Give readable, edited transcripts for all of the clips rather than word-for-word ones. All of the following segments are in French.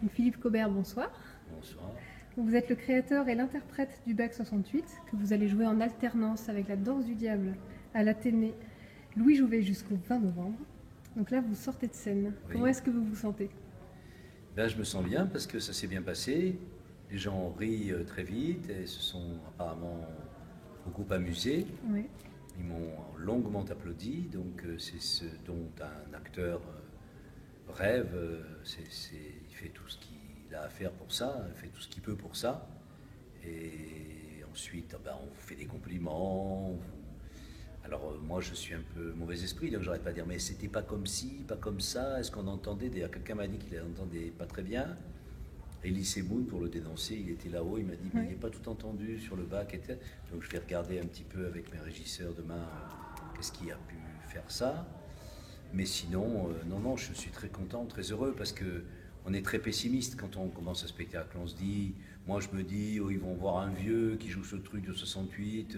Philippe Cobert, bonsoir. Bonsoir. Vous êtes le créateur et l'interprète du Bac 68, que vous allez jouer en alternance avec la Danse du Diable à l'Athénée Louis Jouvet jusqu'au 20 novembre. Donc là, vous sortez de scène. Oui. Comment est-ce que vous vous sentez? Ben, je me sens bien parce que ça s'est bien passé. Les gens ont ri très vite et se sont apparemment beaucoup amusés. Oui. Ils m'ont longuement applaudi, donc c'est ce dont un acteur rêve. Il fait tout ce qu'il a à faire pour ça, il fait tout ce qu'il peut pour ça. Et ensuite, ben, on vous fait des compliments. Alors moi je suis un peu mauvais esprit, donc j'arrête pas de dire mais c'était pas comme ci, pas comme ça, est-ce qu'on entendait? D'ailleurs quelqu'un m'a dit qu'il n'entendait pas très bien. Elie Semoun, pour le dénoncer, il était là-haut, il m'a dit mais il n'est pas tout entendu sur le bac. Donc je vais regarder un petit peu avec mes régisseurs demain qu'est-ce qui a pu faire ça. Mais sinon, non, je suis très content, très heureux parce que on est très pessimiste quand on commence un spectacle. On se dit, moi je me dis, oh, ils vont voir un vieux qui joue ce truc de 68,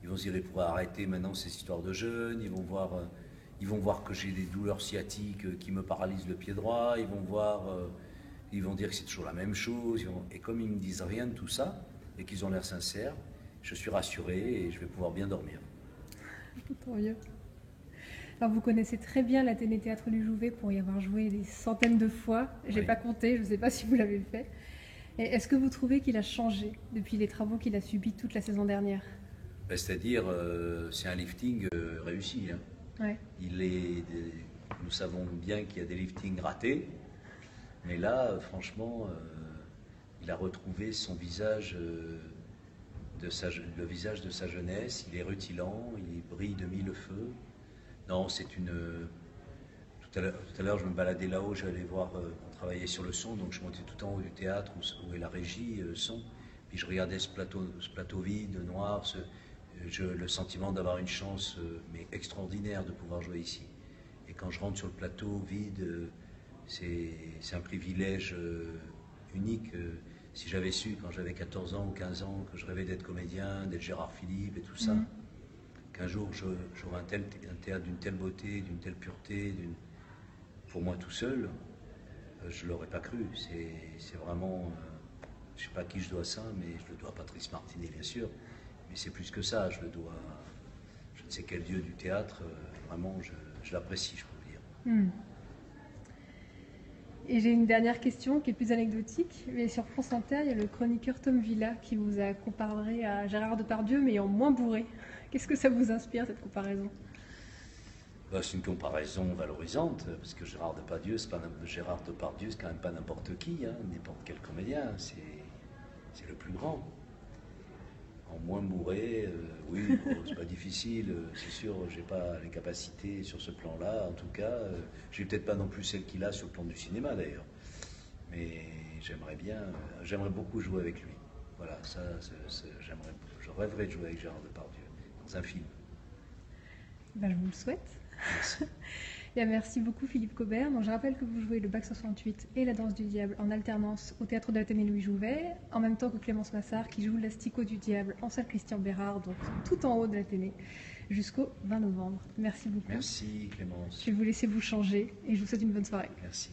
ils vont se dire, ils pourraient arrêter maintenant ces histoires de jeunes, ils vont voir que j'ai des douleurs sciatiques qui me paralysent le pied droit, ils vont dire que c'est toujours la même chose. Et comme ils ne me disent rien de tout ça, et qu'ils ont l'air sincères, je suis rassuré et je vais pouvoir bien dormir. Tant mieux. Alors vous connaissez très bien l'Athénée Théâtre du Jouvet pour y avoir joué des centaines de fois. Je n'ai pas compté, je ne sais pas si vous l'avez fait. Et est-ce que vous trouvez qu'il a changé depuis les travaux qu'il a subis toute la saison dernière? Ben, c'est-à-dire, c'est un lifting réussi. Hein. Ouais. Nous savons bien qu'il y a des liftings ratés, mais là, franchement, il a retrouvé son visage, le visage de sa jeunesse. Il est rutilant, il brille de mille feux. Non, c'est une. Tout à l'heure, je me baladais là-haut, j'allais voir, on travaillait sur le son, donc je montais tout en haut du théâtre où est la régie son. Puis je regardais ce plateau vide, noir, le sentiment d'avoir une chance mais extraordinaire de pouvoir jouer ici. Et quand je rentre sur le plateau vide, c'est un privilège unique. Si j'avais su quand j'avais 14 ans ou 15 ans que je rêvais d'être comédien, d'être Gérard Philippe et tout ça, qu'un jour j'aurai un théâtre d'une telle beauté, d'une telle pureté, pour moi tout seul, je ne l'aurais pas cru. C'est vraiment, je ne sais pas à qui je dois ça, mais je le dois à Patrice Martinet bien sûr, mais c'est plus que ça, je le dois à je ne sais quel dieu du théâtre, vraiment je l'apprécie, je peux le dire. Et j'ai une dernière question qui est plus anecdotique, mais sur France Inter, il y a le chroniqueur Tom Villa qui vous a comparé à Gérard Depardieu, mais en moins bourré. Qu'est-ce que ça vous inspire, cette comparaison? C'est une comparaison valorisante, parce que Gérard Depardieu, c'est quand même pas n'importe qui, hein, n'importe quel comédien, c'est le plus grand. En moins bourré, oui, c'est pas difficile, c'est sûr, j'ai pas les capacités sur ce plan-là, en tout cas, j'ai peut-être pas non plus celle qu'il a sur le plan du cinéma d'ailleurs, mais j'aimerais beaucoup jouer avec lui. Voilà, je rêverais de jouer avec Gérard Depardieu dans un film. Ben, je vous le souhaite. Merci. Bien, merci beaucoup Philippe Cobert. Donc, je rappelle que vous jouez le Bac 68 et la Danse du Diable en alternance au Théâtre de l'Athénée Louis Jouvet, en même temps que Clémence Massard qui joue l'Asticot du Diable en salle Christian Bérard, donc tout en haut de l'Athénée, jusqu'au 20 novembre. Merci beaucoup. Merci Clémence. Je vais vous laisser vous changer et je vous souhaite une bonne soirée. Merci.